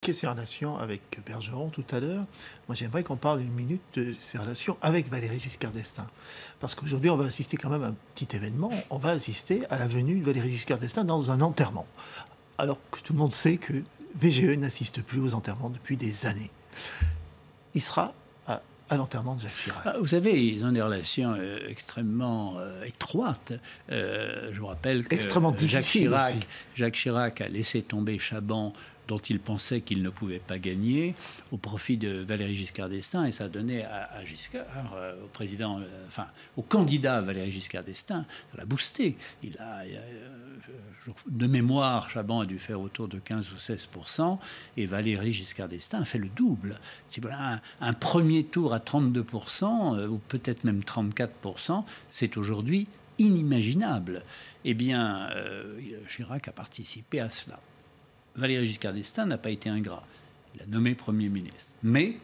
Ses relations avec Bergeron tout à l'heure. Moi, j'aimerais qu'on parle une minute de ses relations avec Valéry Giscard d'Estaing. Parce qu'aujourd'hui, on va assister quand même à un petit événement. On va assister à la venue de Valéry Giscard d'Estaing dans un enterrement. Alors que tout le monde sait que VGE n'assiste plus aux enterrements depuis des années. Il sera à l'enterrement de Jacques Chirac. Vous savez, ils ont des relations extrêmement étroites. Je vous rappelle que Jacques Chirac a laissé tomber Chaban, dont il pensait qu'il ne pouvait pas gagner, au profit de Valéry Giscard d'Estaing, et ça a donné à Giscard, au président, au candidat Valéry Giscard d'Estaing, ça l'a boosté. De mémoire, Chaban a dû faire autour de 15 ou 16%, et Valéry Giscard d'Estaing fait le double. Si voilà, un premier tour à 32%, ou peut-être même 34%, c'est aujourd'hui inimaginable. Eh bien, Chirac a participé à cela. Valéry Giscard d'Estaing n'a pas été ingrat. Il a nommé Premier ministre. Mais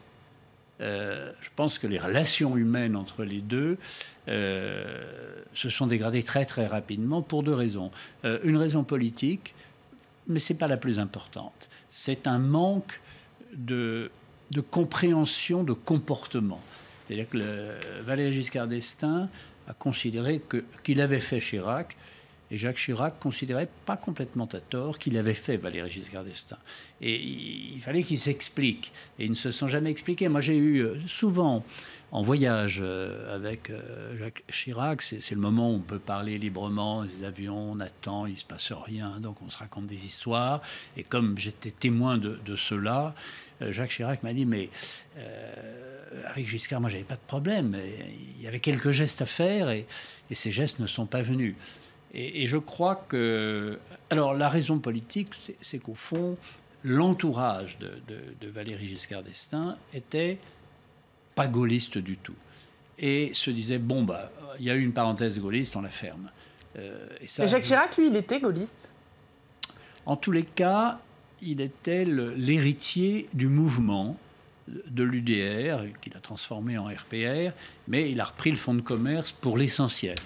je pense que les relations humaines entre les deux se sont dégradées très très rapidement pour deux raisons. Une raison politique, mais ce n'est pas la plus importante. C'est un manque de compréhension de comportement. C'est-à-dire que Valéry Giscard d'Estaing a considéré qu'il avait fait Chirac, et Jacques Chirac considérait, pas complètement à tort, qu'il avait fait Valéry Giscard d'Estaing. Et il fallait qu'ils s'expliquent. Et ils ne se sont jamais expliqués. Moi, j'ai eu souvent, en voyage avec Jacques Chirac, c'est le moment où on peut parler librement, les avions, on attend, il ne se passe rien, donc on se raconte des histoires. Et comme j'étais témoin de cela, Jacques Chirac m'a dit, mais avec Giscard, moi, j'avais pas de problème. Il y avait quelques gestes à faire, et ces gestes ne sont pas venus. Et je crois que... Alors, la raison politique, c'est qu'au fond, l'entourage de Valéry Giscard d'Estaing était pas gaulliste du tout. Et se disait, bon, il y a eu une parenthèse gaulliste, on la ferme. Et Jacques Chirac, lui, il était gaulliste? En tous les cas, il était l'héritier du mouvement de l'UDR, qu'il a transformé en RPR, mais il a repris le fonds de commerce pour l'essentiel.